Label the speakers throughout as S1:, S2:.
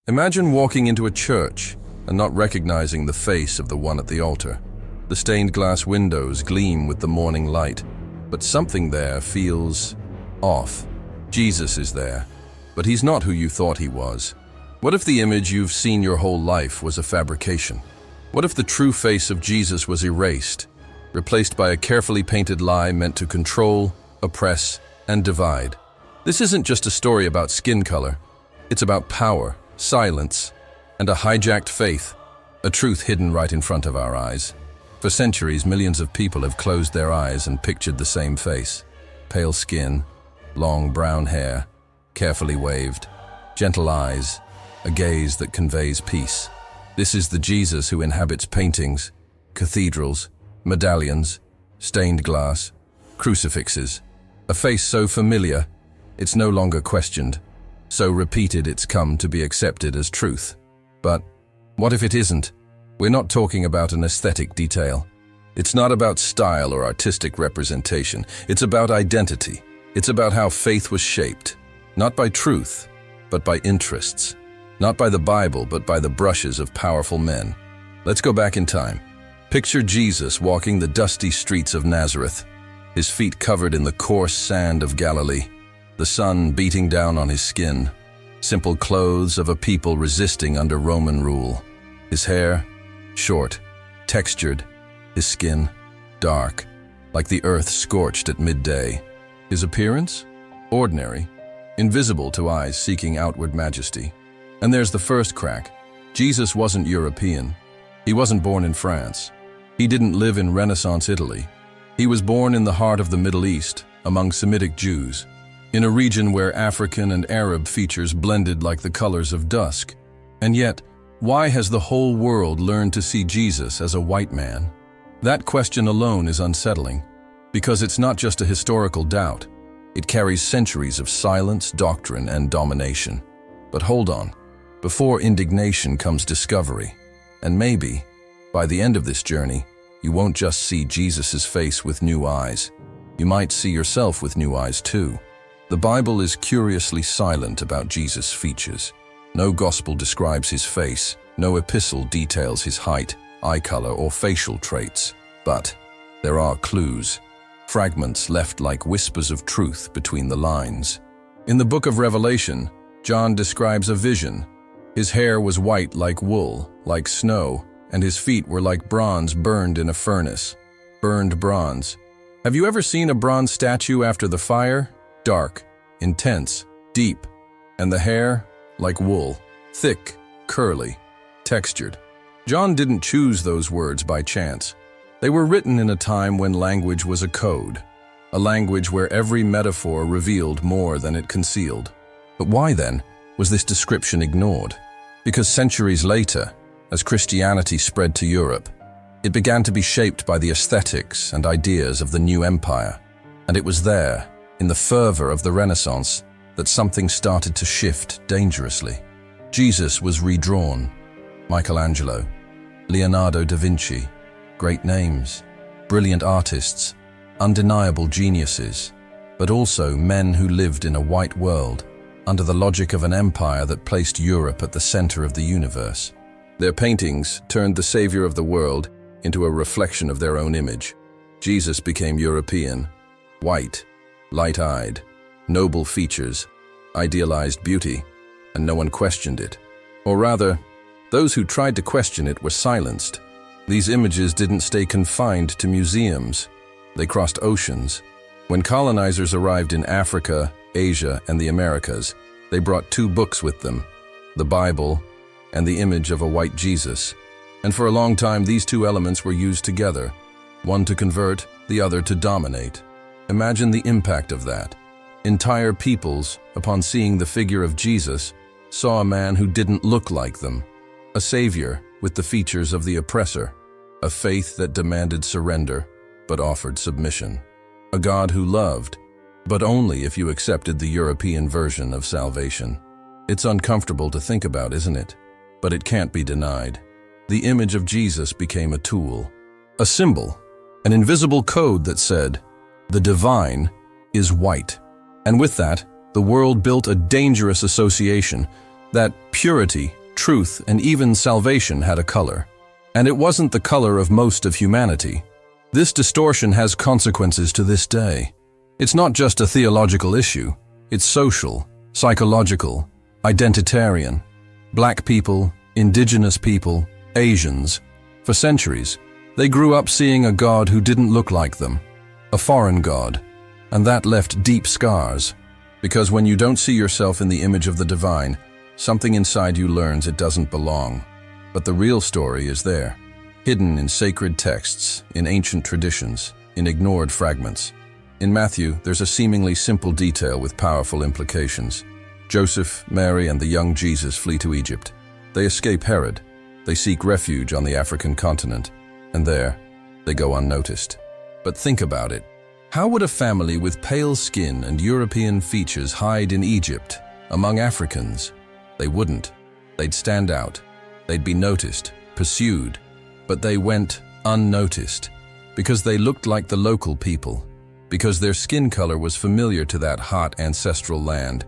S1: Imagine walking into a church and not recognizing the face of the one at the altar. The stained glass windows gleam with the morning light, but something there feels off. Jesus is there, but he's not who you thought he was. What if the image you've seen your whole life was a fabrication? What if the true face of Jesus was erased, replaced by a carefully painted lie meant to control, oppress, and divide? This isn't just a story about skin color. It's about power, silence, and a hijacked faith, a truth hidden right in front of our eyes. For centuries, millions of people have closed their eyes and pictured the same face. Pale skin, long brown hair, carefully waved, gentle eyes, a gaze that conveys peace. This is the Jesus who inhabits paintings, cathedrals, medallions, stained glass, crucifixes. A face so familiar, it's no longer questioned. So repeated, it's come to be accepted as truth. But what if it isn't? We're not talking about an aesthetic detail. It's not about style or artistic representation. It's about identity. It's about how faith was shaped, not by truth, but by interests. Not by the Bible, but by the brushes of powerful men. Let's go back in time. Picture Jesus walking the dusty streets of Nazareth, his feet covered in the coarse sand of Galilee, the sun beating down on his skin, simple clothes of a people resisting under Roman rule. His hair, short, textured, his skin, dark, like the earth scorched at midday. His appearance? Ordinary, invisible to eyes seeking outward majesty. And there's the first crack. Jesus wasn't European. He wasn't born in France. He didn't live in Renaissance Italy. He was born in the heart of the Middle East, among Semitic Jews, in a region where African and Arab features blended like the colors of dusk. And yet, why has the whole world learned to see Jesus as a white man? That question alone is unsettling, because it's not just a historical doubt. It carries centuries of silence, doctrine, and domination. But hold on. Before indignation comes discovery. And maybe, by the end of this journey, you won't just see Jesus' face with new eyes. You might see yourself with new eyes too. The Bible is curiously silent about Jesus' features. No gospel describes his face. No epistle details his height, eye color, or facial traits. But there are clues, fragments left like whispers of truth between the lines. In the book of Revelation, John describes a vision. His hair was white like wool, like snow, and his feet were like bronze burned in a furnace. Burned bronze. Have you ever seen a bronze statue after the fire? Dark, intense, deep. And the hair? Like wool. Thick, curly, textured. John didn't choose those words by chance. They were written in a time when language was a code. A language where every metaphor revealed more than it concealed. But why then was this description ignored? Because centuries later, as Christianity spread to Europe, it began to be shaped by the aesthetics and ideas of the new empire. And it was there, in the fervor of the Renaissance, that something started to shift dangerously. Jesus was redrawn. Michelangelo, Leonardo da Vinci, great names, brilliant artists, undeniable geniuses, but also men who lived in a white world, under the logic of an empire that placed Europe at the center of the universe. Their paintings turned the savior of the world into a reflection of their own image. Jesus became European, white, light-eyed, noble features, idealized beauty, and no one questioned it. Or rather, those who tried to question it were silenced. These images didn't stay confined to museums. They crossed oceans. When colonizers arrived in Africa, Asia, and the Americas, they brought two books with them, the Bible and the image of a white Jesus. And for a long time, these two elements were used together, one to convert, the other to dominate. Imagine the impact of that. Entire peoples, upon seeing the figure of Jesus, saw a man who didn't look like them, a savior with the features of the oppressor, a faith that demanded surrender but offered submission, a God who loved, but only if you accepted the European version of salvation. It's uncomfortable to think about, isn't it? But it can't be denied. The image of Jesus became a tool, a symbol, an invisible code that said, the divine is white. And with that, the world built a dangerous association that purity truth, and even salvation had a color. And it wasn't the color of most of humanity. This distortion has consequences to this day. It's not just a theological issue. It's social, psychological, identitarian. Black people, indigenous people, Asians. For centuries, they grew up seeing a God who didn't look like them, a foreign God, and that left deep scars. Because when you don't see yourself in the image of the divine, something inside you learns it doesn't belong. But the real story is there, hidden in sacred texts, in ancient traditions, in ignored fragments. In Matthew, there's a seemingly simple detail with powerful implications. Joseph, Mary, and the young Jesus flee to Egypt. They escape Herod. They seek refuge on the African continent. And there, they go unnoticed. But think about it. How would a family with pale skin and European features hide in Egypt, among Africans? They wouldn't. They'd stand out. They'd be noticed, pursued. But they went unnoticed because they looked like the local people, because their skin color was familiar to that hot ancestral land.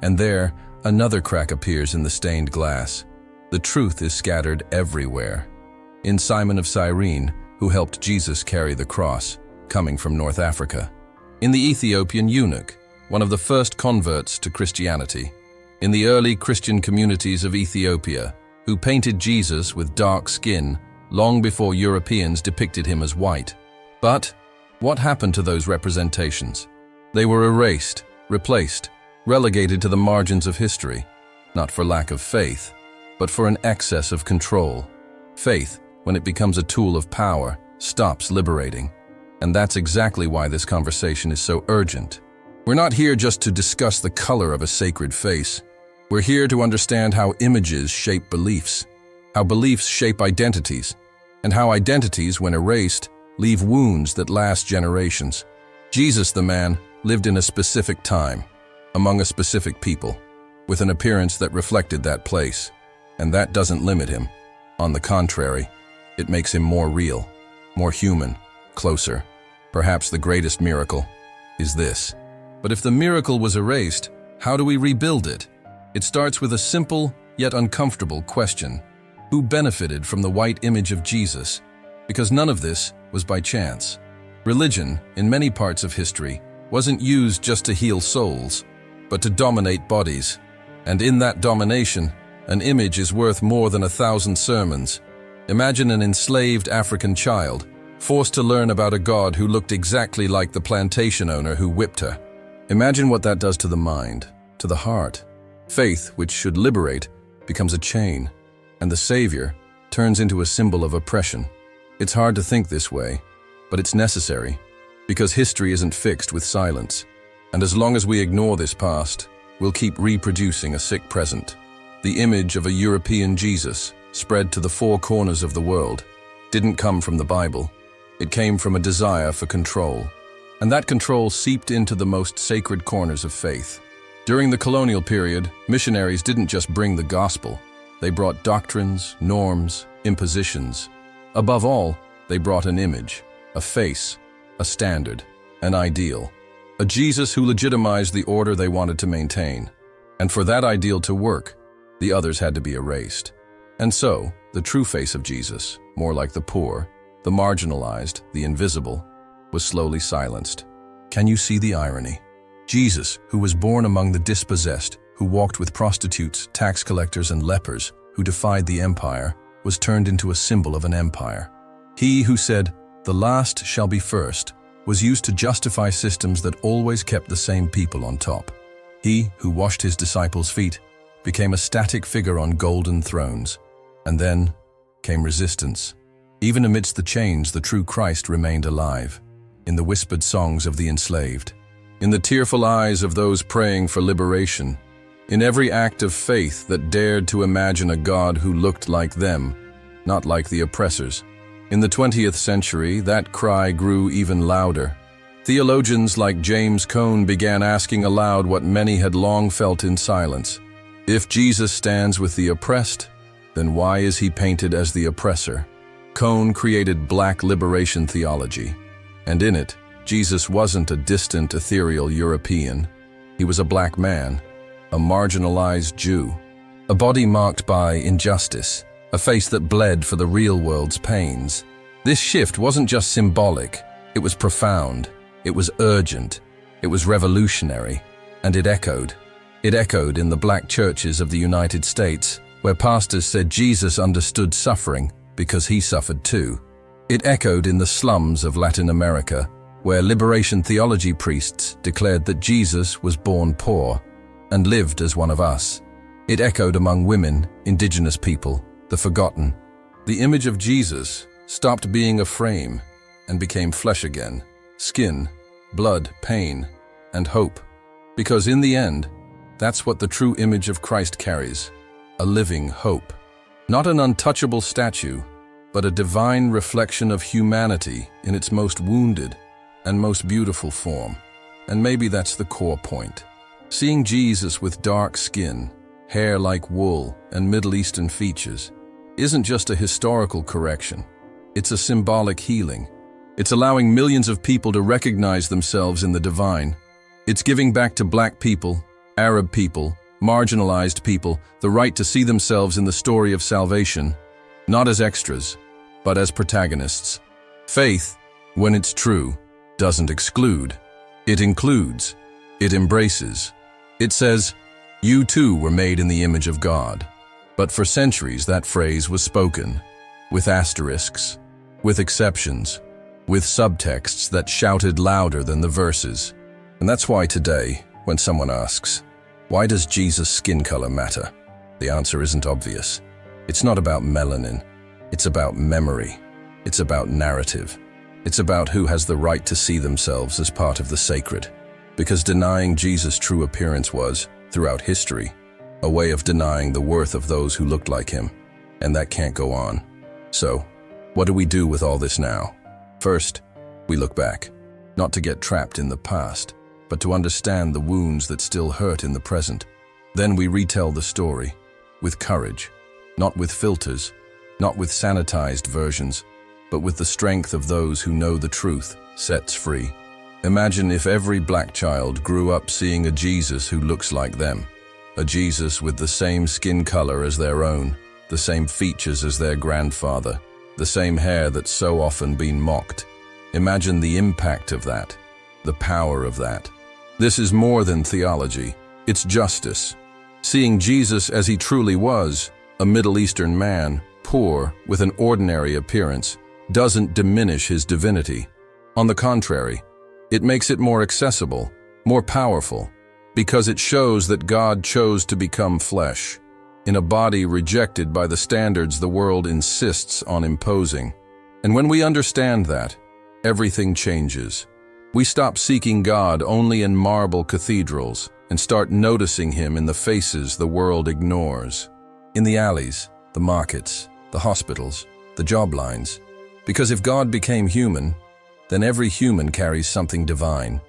S1: And there, another crack appears in the stained glass. The truth is scattered everywhere. In Simon of Cyrene, who helped Jesus carry the cross, coming from North Africa. In the Ethiopian eunuch, one of the first converts to Christianity. In the early Christian communities of Ethiopia, who painted Jesus with dark skin long before Europeans depicted him as white. But what happened to those representations? They were erased, replaced, relegated to the margins of history, not for lack of faith, but for an excess of control. Faith, when it becomes a tool of power, stops liberating. And that's exactly why this conversation is so urgent. We're not here just to discuss the color of a sacred face. We're here to understand how images shape beliefs, how beliefs shape identities, and how identities, when erased, leave wounds that last generations. Jesus, the man, lived in a specific time, among a specific people, with an appearance that reflected that place. And that doesn't limit him. On the contrary, it makes him more real, more human, closer. Perhaps the greatest miracle is this. But if the miracle was erased, how do we rebuild it? It starts with a simple yet uncomfortable question. Who benefited from the white image of Jesus? Because none of this was by chance. Religion, in many parts of history, wasn't used just to heal souls, but to dominate bodies. And in that domination, an image is worth more than 1,000 sermons. Imagine an enslaved African child, forced to learn about a God who looked exactly like the plantation owner who whipped her. Imagine what that does to the mind, to the heart. Faith, which should liberate, becomes a chain, and the Savior turns into a symbol of oppression. It's hard to think this way, but it's necessary, because history isn't fixed with silence. And as long as we ignore this past, we'll keep reproducing a sick present. The image of a European Jesus, spread to the four corners of the world, didn't come from the Bible. It came from a desire for control. And that control seeped into the most sacred corners of faith. During the colonial period, missionaries didn't just bring the gospel. They brought doctrines, norms, impositions. Above all, they brought an image, a face, a standard, an ideal. A Jesus who legitimized the order they wanted to maintain. And for that ideal to work, the others had to be erased. And so, the true face of Jesus, more like the poor, the marginalized, the invisible, was slowly silenced. Can you see the irony? Jesus, who was born among the dispossessed, who walked with prostitutes, tax collectors, and lepers, who defied the empire, was turned into a symbol of an empire. He who said, "The last shall be first," was used to justify systems that always kept the same people on top. He who washed his disciples' feet became a static figure on golden thrones. And then came resistance. Even amidst the chains, the true Christ remained alive, in the whispered songs of the enslaved, in the tearful eyes of those praying for liberation, in every act of faith that dared to imagine a God who looked like them, not like the oppressors. In the 20th century, that cry grew even louder. Theologians like James Cone began asking aloud what many had long felt in silence. If Jesus stands with the oppressed, then why is he painted as the oppressor? Cone created Black liberation theology, and in it, Jesus wasn't a distant, ethereal European. He was a black man, a marginalized Jew, a body marked by injustice, a face that bled for the real world's pains. This shift wasn't just symbolic, it was profound, it was urgent, it was revolutionary, and it echoed. It echoed in the black churches of the United States, where pastors said Jesus understood suffering because he suffered too. It echoed in the slums of Latin America, where liberation theology priests declared that Jesus was born poor and lived as one of us. It echoed among women, indigenous people, the forgotten. The image of Jesus stopped being a frame and became flesh again, skin, blood, pain, and hope. Because in the end, that's what the true image of Christ carries, a living hope. Not an untouchable statue, but a divine reflection of humanity in its most wounded and most beautiful form. And maybe that's the core point. Seeing Jesus with dark skin, hair like wool, and Middle Eastern features isn't just a historical correction. It's a symbolic healing. It's allowing millions of people to recognize themselves in the divine. It's giving back to Black people, Arab people, marginalized people, the right to see themselves in the story of salvation, not as extras, but as protagonists. Faith, when it's true, doesn't exclude. It includes. It embraces. It says, "You too were made in the image of God." But for centuries that phrase was spoken, with asterisks, with exceptions, with subtexts that shouted louder than the verses. And that's why today, when someone asks, why does Jesus' skin color matter? The answer isn't obvious. It's not about melanin. It's about memory. It's about narrative. It's about who has the right to see themselves as part of the sacred. Because denying Jesus' true appearance was, throughout history, a way of denying the worth of those who looked like him. And that can't go on. So, what do we do with all this now? First, we look back, not to get trapped in the past, but to understand the wounds that still hurt in the present. Then we retell the story, with courage, not with filters, not with sanitized versions, but with the strength of those who know the truth sets free. Imagine if every Black child grew up seeing a Jesus who looks like them, a Jesus with the same skin color as their own, the same features as their grandfather, the same hair that's so often been mocked. Imagine the impact of that, the power of that. This is more than theology, it's justice. Seeing Jesus as he truly was, a Middle Eastern man, poor, with an ordinary appearance, doesn't diminish his divinity. On the contrary, it makes it more accessible, more powerful, because it shows that God chose to become flesh, in a body rejected by the standards the world insists on imposing. And when we understand that, everything changes. We stop seeking God only in marble cathedrals and start noticing him in the faces the world ignores. In the alleys, the markets, the hospitals, the job lines. Because if God became human, then every human carries something divine.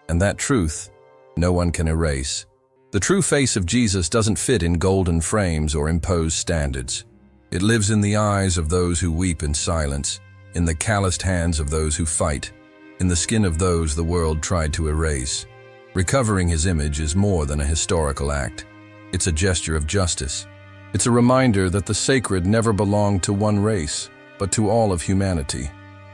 S1: And that truth, no one can erase. The true face of Jesus doesn't fit in golden frames or imposed standards. It lives in the eyes of those who weep in silence, in the calloused hands of those who fight, in the skin of those the world tried to erase. Recovering his image is more than a historical act. It's a gesture of justice. It's a reminder that the sacred never belonged to one race, but to all of humanity.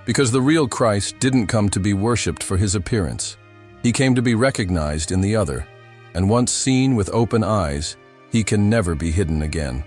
S1: Because the real Christ didn't come to be worshipped for his appearance. He came to be recognized in the other, and once seen with open eyes, he can never be hidden again.